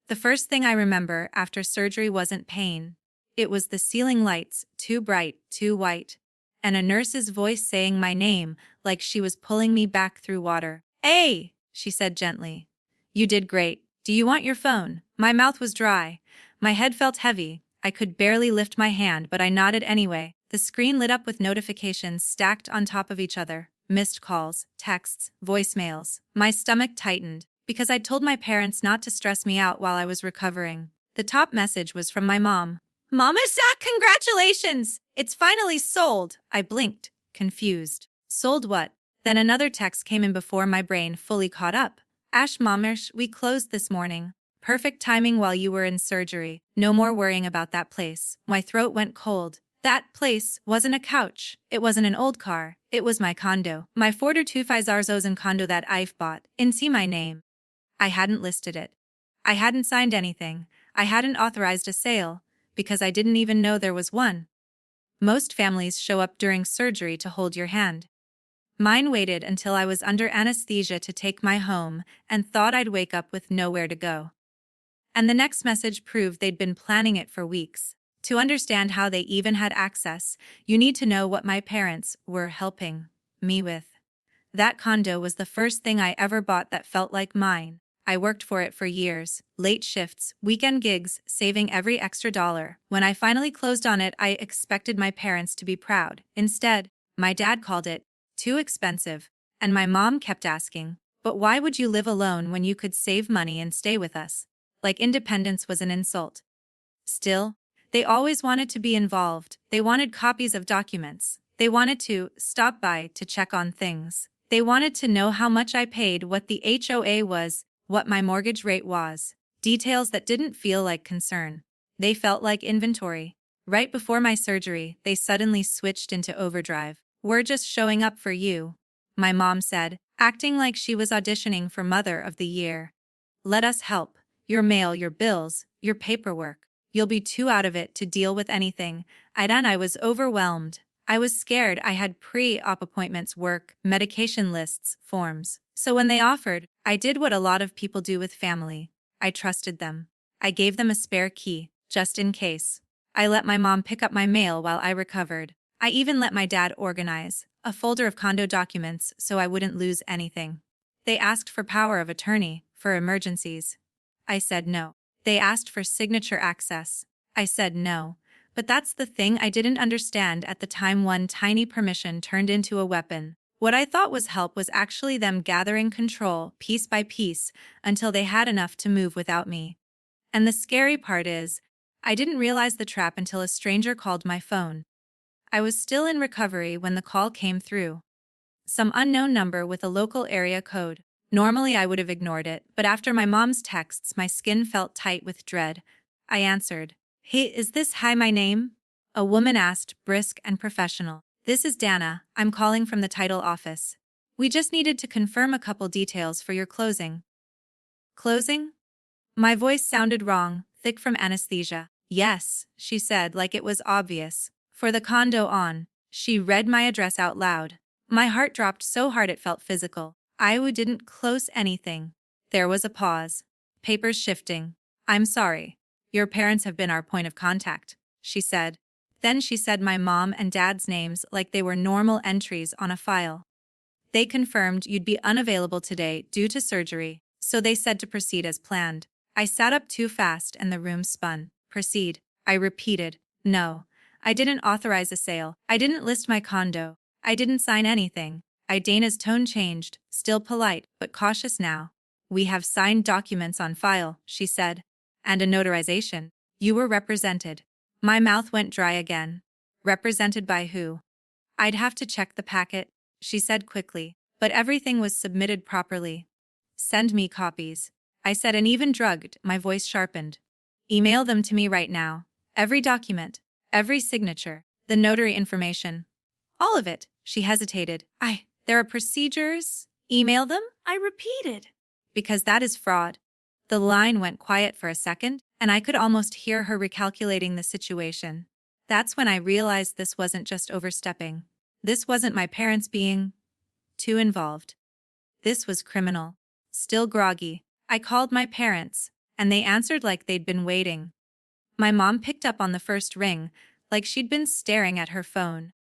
The first thing I remember after surgery wasn't pain. It was the ceiling lights, too bright, too white, and a nurse's voice saying my name like she was pulling me back through water. "Hey," she said gently. "You did great. Do you want your phone?" My mouth was dry. My head felt heavy. I could barely lift my hand, but I nodded anyway. The screen lit up with notifications stacked on top of each other. Missed calls, texts, voicemails. My stomach tightened, because I'd told my parents not to stress me out while I was recovering. The top message was from my mom. "Mama Zach, congratulations! It's finally sold!" I blinked, confused. Sold what? Then another text came in before my brain fully caught up. "Ash Momish, we closed this morning. Perfect timing while you were in surgery. No more worrying about that place." My throat went cold. That place wasn't a couch. It wasn't an old car. It was my condo. My 425K condo that I've bought. In see my name. I hadn't listed it. I hadn't signed anything. I hadn't authorized a sale, because I didn't even know there was one. Most families show up during surgery to hold your hand. Mine waited until I was under anesthesia to take my home and thought I'd wake up with nowhere to go. And the next message proved they'd been planning it for weeks. To understand how they even had access, you need to know what my parents were helping me with. That condo was the first thing I ever bought that felt like mine. I worked for it for years, late shifts, weekend gigs, saving every extra dollar. When I finally closed on it, I expected my parents to be proud. Instead, my dad called it too expensive, and my mom kept asking, "But why would you live alone when you could save money and stay with us?" Like independence was an insult. Still, they always wanted to be involved. They wanted copies of documents. They wanted to stop by to check on things. They wanted to know how much I paid, what the HOA was, what my mortgage rate was. Details that didn't feel like concern. They felt like inventory. Right before my surgery, they suddenly switched into overdrive. "We're just showing up for you," my mom said, acting like she was auditioning for Mother of the Year. "Let us help. Your mail, your bills, your paperwork. You'll be too out of it to deal with anything." I was overwhelmed. I was scared. I had pre-op appointments, work, medication lists, forms. So when they offered, I did what a lot of people do with family. I trusted them. I gave them a spare key, just in case. I let my mom pick up my mail while I recovered. I even let my dad organize a folder of condo documents so I wouldn't lose anything. They asked for power of attorney for emergencies. I said no. They asked for signature access. I said no. But that's the thing I didn't understand at the time. One tiny permission turned into a weapon. What I thought was help was actually them gathering control, piece by piece, until they had enough to move without me. And the scary part is, I didn't realize the trap until a stranger called my phone. I was still in recovery when the call came through. Some unknown number with a local area code. Normally I would have ignored it, but after my mom's texts, my skin felt tight with dread. I answered. "Hey, is this my name?" A woman asked, brisk and professional. "This is Dana. I'm calling from the title office. We just needed to confirm a couple details for your closing." Closing? My voice sounded wrong, thick from anesthesia. "Yes," she said like it was obvious. "For the condo on." She read my address out loud. My heart dropped so hard it felt physical. I didn't close anything. There was a pause. Papers shifting. "I'm sorry. Your parents have been our point of contact," she said. Then she said my mom and dad's names like they were normal entries on a file. "They confirmed you'd be unavailable today due to surgery, so they said to proceed as planned." I sat up too fast and the room spun. "Proceed," I repeated. "No. I didn't authorize a sale. I didn't list my condo. I didn't sign anything." Dana's tone changed, still polite, but cautious now. "We have signed documents on file," she said. "And a notarization. You were represented." My mouth went dry again. "Represented by who?" "I'd have to check the packet," she said quickly, "but everything was submitted properly." "Send me copies," I said, and even drugged, my voice sharpened. "Email them to me right now. Every document, every signature, the notary information. All of it." She hesitated. There are procedures." "Email them?" I repeated. "Because that is fraud." The line went quiet for a second, and I could almost hear her recalculating the situation. That's when I realized this wasn't just overstepping. This wasn't my parents being too involved. This was criminal. Still groggy, I called my parents. and they answered like they'd been waiting. My mom picked up on the first ring, like she'd been staring at her phone.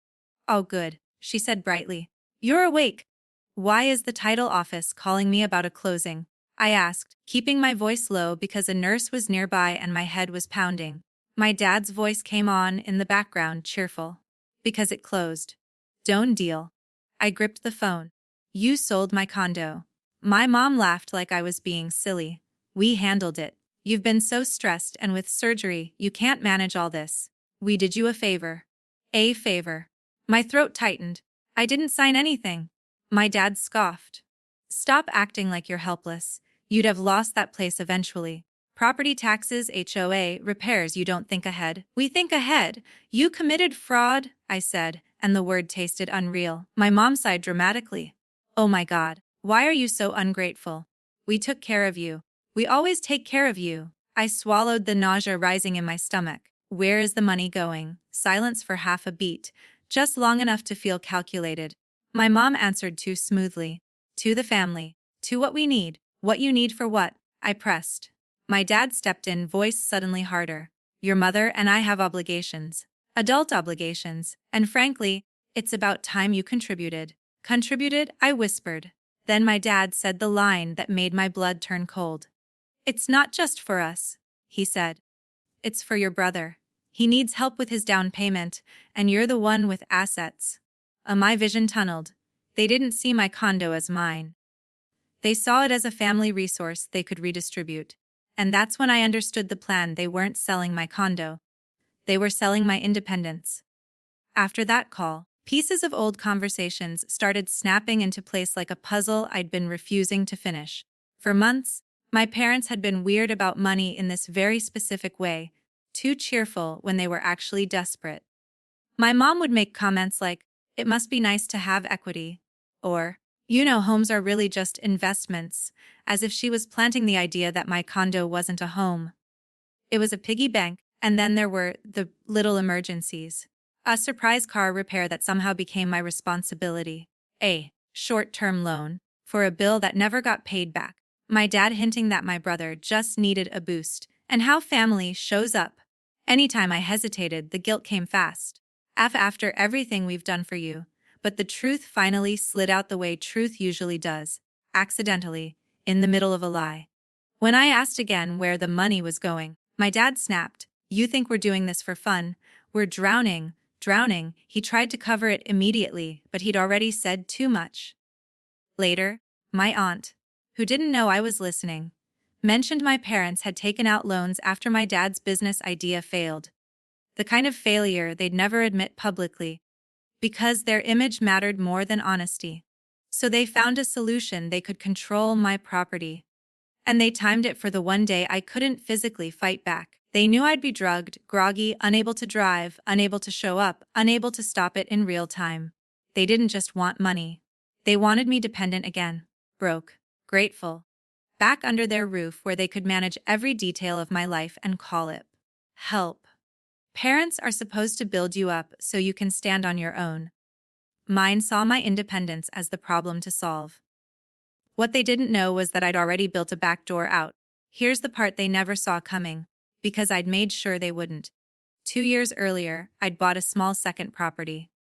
"Oh good," she said brightly. "You're awake. Why is the title office calling me about a closing?" I asked, keeping my voice low because a nurse was nearby and my head was pounding. My dad's voice came on in the background, cheerful. "Because it closed. Done deal." I gripped the phone. "You sold my condo." My mom laughed like I was being silly. "We handled it. You've been so stressed, and with surgery, you can't manage all this. We did you a favor." "A favor?" My throat tightened. "I didn't sign anything." My dad scoffed. "Stop acting like you're helpless. You'd have lost that place eventually. Property taxes, HOA, repairs, you don't think ahead." "We think ahead. You committed fraud," I said, and the word tasted unreal. My mom sighed dramatically. "Oh my God, why are you so ungrateful? We took care of you. We always take care of you." I swallowed, the nausea rising in my stomach. "Where is the money going?" Silence for half a beat, just long enough to feel calculated. My mom answered too smoothly. "To the family. To what we need." "What you need for what?" I pressed. My dad stepped in, voice suddenly harder. "Your mother and I have obligations. Adult obligations. And frankly, it's about time you contributed." "Contributed?" I whispered. Then my dad said the line that made my blood turn cold. "It's not just for us," he said. "It's for your brother. He needs help with his down payment, and you're the one with assets." My vision tunneled. They didn't see my condo as mine. They saw it as a family resource they could redistribute. And that's when I understood the plan. They weren't selling my condo. They were selling my independence. After that call, pieces of old conversations started snapping into place like a puzzle I'd been refusing to finish. For months, my parents had been weird about money in this very specific way, too cheerful when they were actually desperate. My mom would make comments like, "It must be nice to have equity," or, "Homes are really just investments," as if she was planting the idea that my condo wasn't a home. It was a piggy bank, and then there were the little emergencies. A surprise car repair that somehow became my responsibility. A short-term loan for a bill that never got paid back. My dad hinting that my brother just needed a boost, and how family shows up. Anytime I hesitated, the guilt came fast. After everything we've done for you." But the truth finally slid out the way truth usually does, accidentally, in the middle of a lie. When I asked again where the money was going, my dad snapped, "You think we're doing this for fun? We're drowning." Drowning. He tried to cover it immediately, but he'd already said too much. Later, my aunt, who didn't know I was listening, mentioned my parents had taken out loans after my dad's business idea failed. The kind of failure they'd never admit publicly, because their image mattered more than honesty. So they found a solution: they could control my property. And they timed it for the one day I couldn't physically fight back. They knew I'd be drugged, groggy, unable to drive, unable to show up, unable to stop it in real time. They didn't just want money. They wanted me dependent again, broke, grateful, back under their roof where they could manage every detail of my life and call it help. Parents are supposed to build you up so you can stand on your own. Mine saw my independence as the problem to solve. What they didn't know was that I'd already built a back door out. Here's the part they never saw coming, because I'd made sure they wouldn't. 2 years earlier, I'd bought a small second property.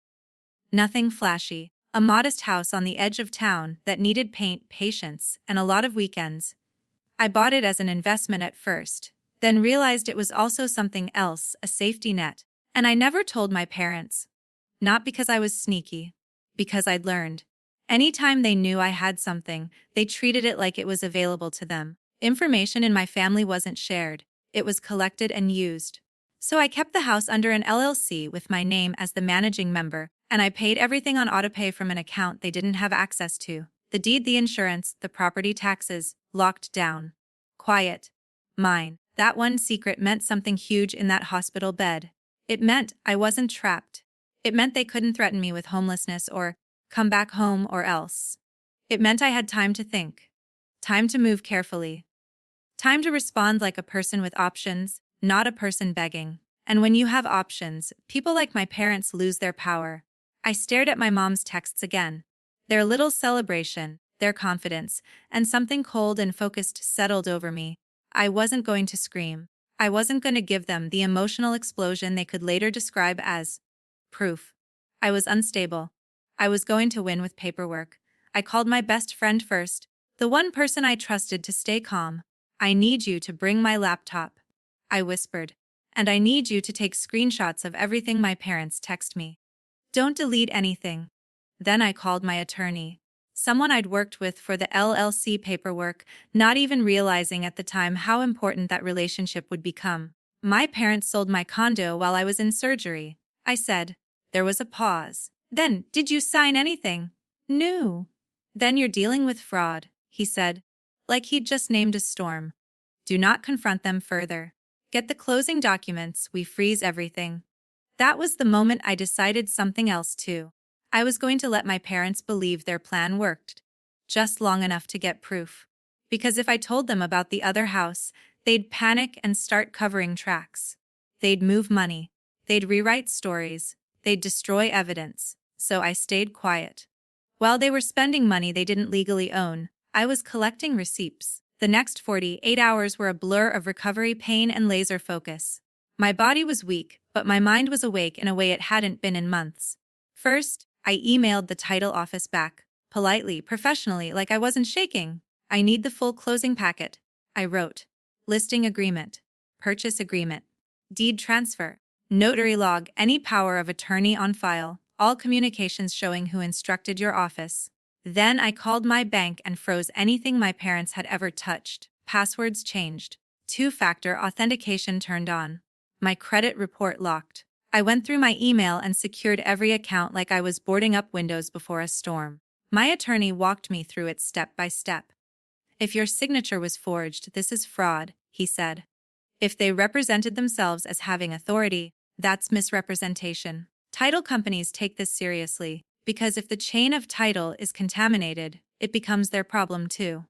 Nothing flashy, a modest house on the edge of town that needed paint, patience, and a lot of weekends. I bought it as an investment at first, then realized it was also something else, a safety net. And I never told my parents. Not because I was sneaky, because I'd learned. Anytime they knew I had something, they treated it like it was available to them. Information in my family wasn't shared, it was collected and used. So I kept the house under an LLC with my name as the managing member, and I paid everything on autopay from an account they didn't have access to. The deed, the insurance, the property taxes, locked down. Quiet. Mine. That one secret meant something huge in that hospital bed. It meant I wasn't trapped. It meant they couldn't threaten me with homelessness or come back home or else. It meant I had time to think. Time to move carefully. Time to respond like a person with options, not a person begging. And when you have options, people like my parents lose their power. I stared at my mom's texts again. Their little celebration, their confidence, and something cold and focused settled over me. I wasn't going to scream. I wasn't going to give them the emotional explosion they could later describe as proof. I was unstable. I was going to win with paperwork. I called my best friend first, the one person I trusted to stay calm. I need you to bring my laptop, I whispered. And I need you to take screenshots of everything my parents text me. Don't delete anything. Then I called my attorney, someone I'd worked with for the LLC paperwork, not even realizing at the time how important that relationship would become. My parents sold my condo while I was in surgery, I said. There was a pause. Then, did you sign anything? No. Then you're dealing with fraud, he said, like he'd just named a storm. Do not confront them further. Get the closing documents, we freeze everything. That was the moment I decided something else too. I was going to let my parents believe their plan worked, just long enough to get proof. Because if I told them about the other house, they'd panic and start covering tracks. They'd move money. They'd rewrite stories. They'd destroy evidence. So I stayed quiet. While they were spending money they didn't legally own, I was collecting receipts. The next 48 hours were a blur of recovery pain and laser focus. My body was weak, but my mind was awake in a way it hadn't been in months. First, I emailed the title office back, politely, professionally, like I wasn't shaking. I need the full closing packet, I wrote. Listing agreement, purchase agreement, deed transfer, notary log, any power of attorney on file, all communications showing who instructed your office. Then I called my bank and froze anything my parents had ever touched. Passwords changed. Two-factor authentication turned on. My credit report locked. I went through my email and secured every account like I was boarding up windows before a storm. My attorney walked me through it step by step. If your signature was forged, this is fraud, he said. If they represented themselves as having authority, that's misrepresentation. Title companies take this seriously, because if the chain of title is contaminated, it becomes their problem too.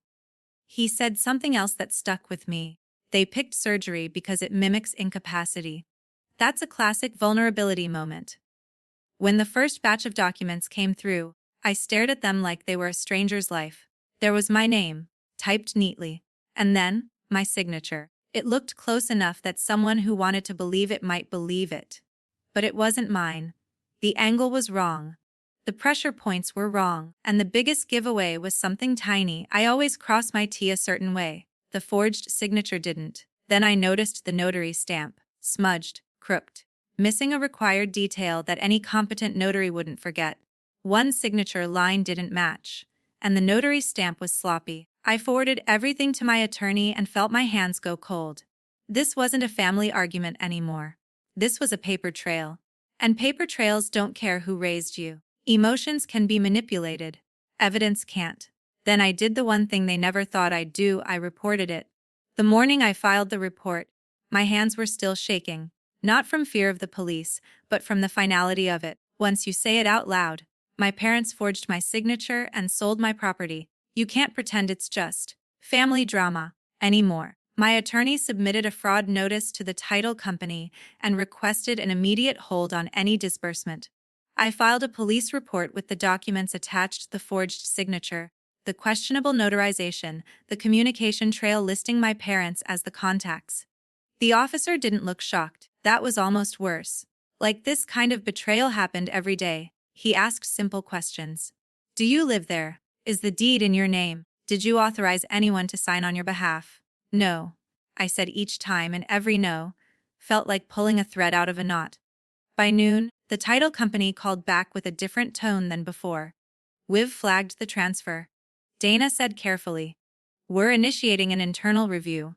He said something else that stuck with me. They picked surgery because it mimics incapacity. That's a classic vulnerability moment. When the first batch of documents came through, I stared at them like they were a stranger's life. There was my name, typed neatly, and then, my signature. It looked close enough that someone who wanted to believe it might believe it. But it wasn't mine. The angle was wrong. The pressure points were wrong, and the biggest giveaway was something tiny. I always cross my T a certain way. The forged signature didn't. Then I noticed the notary stamp, smudged, crooked, missing a required detail that any competent notary wouldn't forget. One signature line didn't match, and the notary stamp was sloppy. I forwarded everything to my attorney and felt my hands go cold. This wasn't a family argument anymore. This was a paper trail. And paper trails don't care who raised you. Emotions can be manipulated. Evidence can't. Then I did the one thing they never thought I'd do. I reported it. The morning I filed the report, my hands were still shaking, not from fear of the police, but from the finality of it. Once you say it out loud, my parents forged my signature and sold my property. You can't pretend it's just family drama anymore. My attorney submitted a fraud notice to the title company and requested an immediate hold on any disbursement. I filed a police report with the documents attached, the forged signature, the questionable notarization, the communication trail listing my parents as the contacts. The officer didn't look shocked. That was almost worse. Like this kind of betrayal happened every day. He asked simple questions. Do you live there? Is the deed in your name? Did you authorize anyone to sign on your behalf? No, I said each time, and every no felt like pulling a thread out of a knot. By noon, the title company called back with a different tone than before. We've flagged the transfer, Dana said carefully. We're initiating an internal review.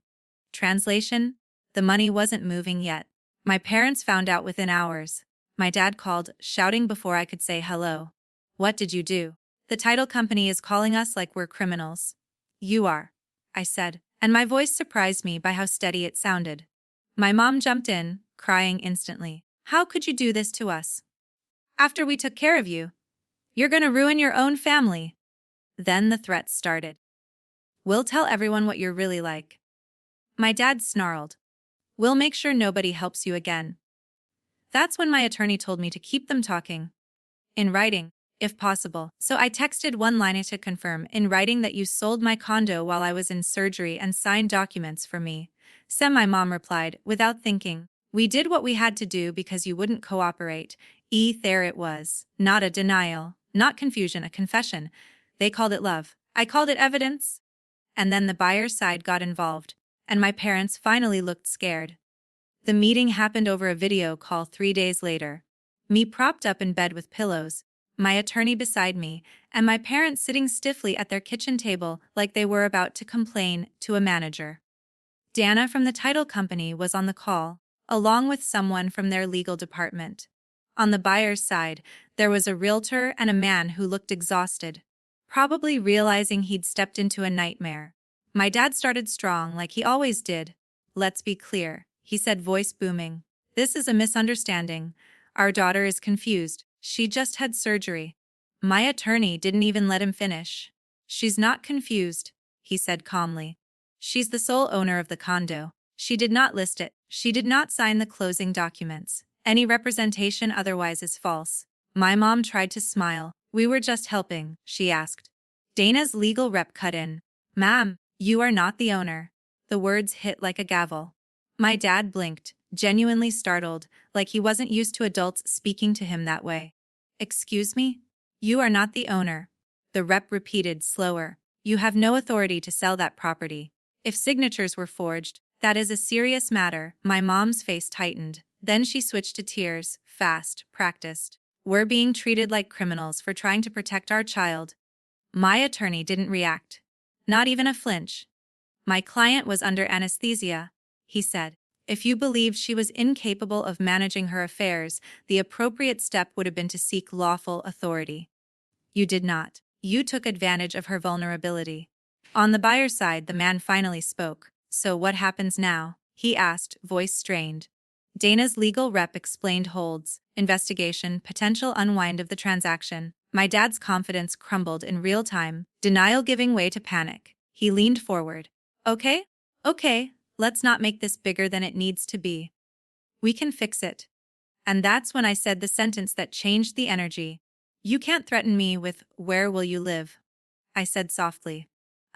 Translation: the money wasn't moving yet. My parents found out within hours. My dad called, shouting before I could say hello. What did you do? The title company is calling us like we're criminals. You are, I said, and my voice surprised me by how steady it sounded. My mom jumped in, crying instantly. How could you do this to us? After we took care of you. You're gonna ruin your own family. Then the threats started. We'll tell everyone what you're really like. My dad snarled. We'll make sure nobody helps you again. That's when my attorney told me to keep them talking. In writing, if possible. So I texted one-liner to confirm in writing that you sold my condo while I was in surgery and signed documents for me. My mom replied, without thinking. We did what we had to do because you wouldn't cooperate. There it was. Not a denial, not confusion, a confession. They called it love. I called it evidence. And then the buyer's side got involved, and my parents finally looked scared. The meeting happened over a video call 3 days later. Me propped up in bed with pillows, my attorney beside me, and my parents sitting stiffly at their kitchen table like they were about to complain to a manager. Dana from the title company was on the call, along with someone from their legal department. On the buyer's side, there was a realtor and a man who looked exhausted, probably realizing he'd stepped into a nightmare. My dad started strong like he always did. Let's be clear, he said, voice booming. This is a misunderstanding. Our daughter is confused. She just had surgery. My attorney didn't even let him finish. She's not confused, he said calmly. She's the sole owner of the condo. She did not list it. She did not sign the closing documents. Any representation otherwise is false. My mom tried to smile. We were just helping, she asked. Dana's legal rep cut in. Ma'am, you are not the owner. The words hit like a gavel. My dad blinked, genuinely startled, like he wasn't used to adults speaking to him that way. Excuse me? You are not the owner. The rep repeated slower. You have no authority to sell that property. If signatures were forged, that is a serious matter. My mom's face tightened. Then she switched to tears, fast, practiced. We're being treated like criminals for trying to protect our child. My attorney didn't react. Not even a flinch. My client was under anesthesia, he said. If you believed she was incapable of managing her affairs, the appropriate step would have been to seek lawful authority. You did not. You took advantage of her vulnerability. On the buyer's side, the man finally spoke. So what happens now? He asked, voice strained. Dana's legal rep explained holds, investigation, potential unwind of the transaction. My dad's confidence crumbled in real time, denial giving way to panic. He leaned forward. Okay, let's not make this bigger than it needs to be. We can fix it. And that's when I said the sentence that changed the energy. You can't threaten me with, where will you live? I said softly.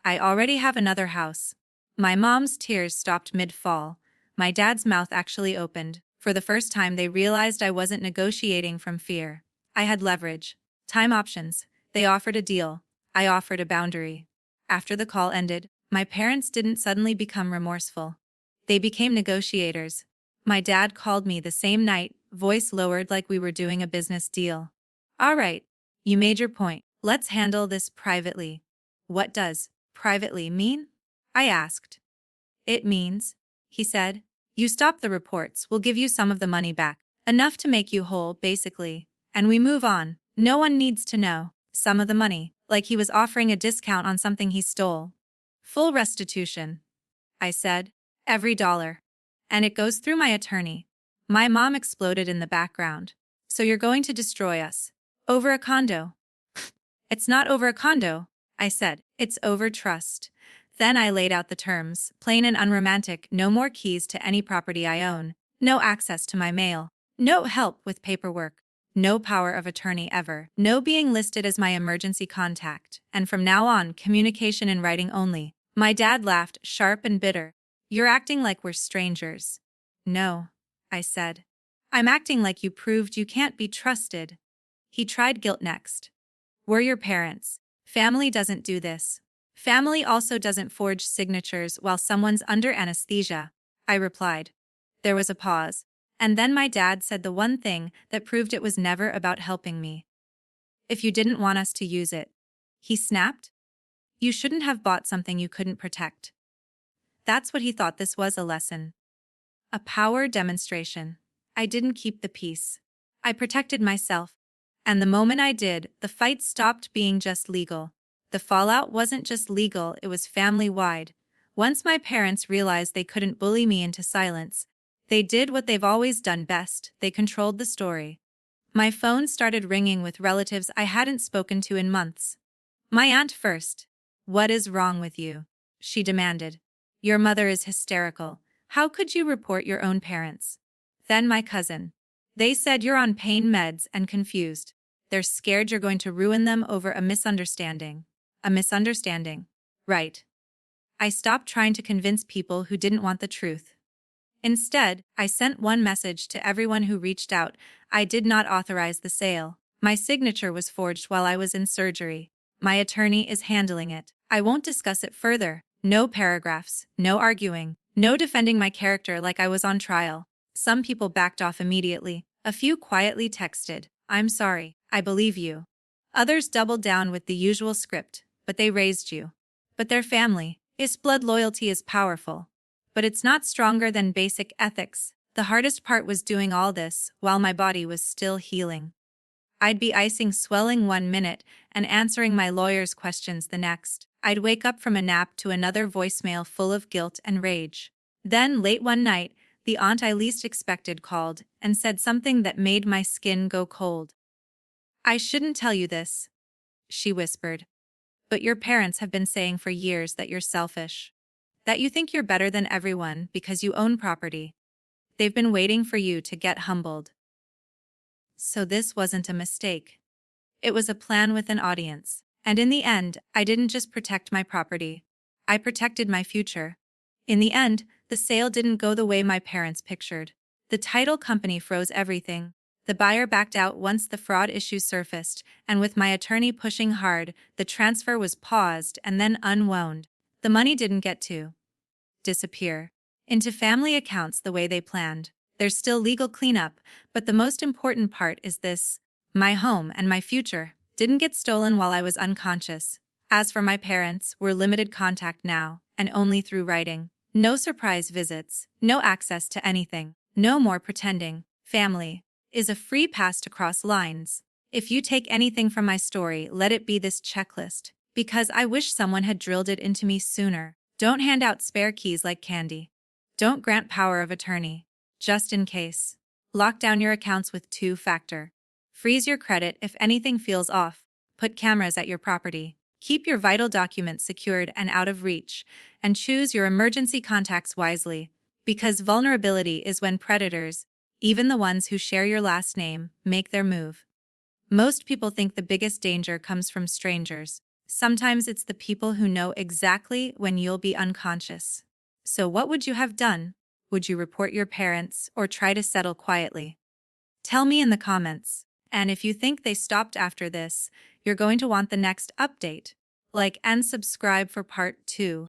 I already have another house. My mom's tears stopped mid-fall. My dad's mouth actually opened. For the first time, they realized I wasn't negotiating from fear. I had leverage. Time options. They offered a deal. I offered a boundary. After the call ended, my parents didn't suddenly become remorseful. They became negotiators. My dad called me the same night, voice lowered like we were doing a business deal. All right, you made your point. Let's handle this privately. What does privately mean? I asked. It means, he said, you stop the reports, we'll give you some of the money back. Enough to make you whole, basically. And we move on. No one needs to know. Some of the money, like he was offering a discount on something he stole. Full restitution, I said. Every dollar. And it goes through my attorney. My mom exploded in the background. So you're going to destroy us. Over a condo. It's not over a condo, I said. It's over trust. Then I laid out the terms, plain and unromantic, no more keys to any property I own, no access to my mail, no help with paperwork, no power of attorney ever, no being listed as my emergency contact, and from now on, communication in writing only. My dad laughed, sharp and bitter. You're acting like we're strangers. No, I said. I'm acting like you proved you can't be trusted. He tried guilt next. We're your parents. Family doesn't do this. Family also doesn't forge signatures while someone's under anesthesia, I replied. There was a pause, and then my dad said the one thing that proved it was never about helping me. If you didn't want us to use it, he snapped, you shouldn't have bought something you couldn't protect. That's what he thought this was, a lesson. A power demonstration. I didn't keep the peace. I protected myself. And the moment I did, the fight stopped being just legal. The fallout wasn't just legal, it was family-wide. Once my parents realized they couldn't bully me into silence, they did what they've always done best, they controlled the story. My phone started ringing with relatives I hadn't spoken to in months. My aunt first. What is wrong with you? She demanded. Your mother is hysterical. How could you report your own parents? Then my cousin. They said you're on pain meds and confused. They're scared you're going to ruin them over a misunderstanding. A misunderstanding. Right. I stopped trying to convince people who didn't want the truth. Instead, I sent one message to everyone who reached out: I did not authorize the sale. My signature was forged while I was in surgery. My attorney is handling it. I won't discuss it further. No paragraphs, no arguing, no defending my character like I was on trial. Some people backed off immediately. A few quietly texted, "I'm sorry, I believe you." Others doubled down with the usual script, "But they raised you." But they're family. Blood loyalty is powerful. But it's not stronger than basic ethics. The hardest part was doing all this while my body was still healing. I'd be icing swelling 1 minute and answering my lawyer's questions the next. I'd wake up from a nap to another voicemail full of guilt and rage. Then, late one night, the aunt I least expected called and said something that made my skin go cold. "I shouldn't tell you this," she whispered, "but your parents have been saying for years that you're selfish. That you think you're better than everyone because you own property. They've been waiting for you to get humbled." So this wasn't a mistake. It was a plan with an audience. And in the end, I didn't just protect my property. I protected my future. In the end, the sale didn't go the way my parents pictured. The title company froze everything. The buyer backed out once the fraud issues surfaced, and with my attorney pushing hard, the transfer was paused and then unwound. The money didn't get to disappear into family accounts the way they planned. There's still legal cleanup, but the most important part is this: my home and my future didn't get stolen while I was unconscious. As for my parents, we're limited contact now, and only through writing. No surprise visits, no access to anything, no more pretending. Family is a free pass to cross lines. If you take anything from my story, let it be this checklist, because I wish someone had drilled it into me sooner. Don't hand out spare keys like candy. Don't grant power of attorney. Just in case. Lock down your accounts with two-factor. Freeze your credit if anything feels off. Put cameras at your property. Keep your vital documents secured and out of reach. And choose your emergency contacts wisely. Because vulnerability is when predators, even the ones who share your last name, make their move. Most people think the biggest danger comes from strangers. Sometimes it's the people who know exactly when you'll be unconscious. So what would you have done? Would you report your parents or try to settle quietly? Tell me in the comments. And if you think they stopped after this, you're going to want the next update. Like and subscribe for part 2.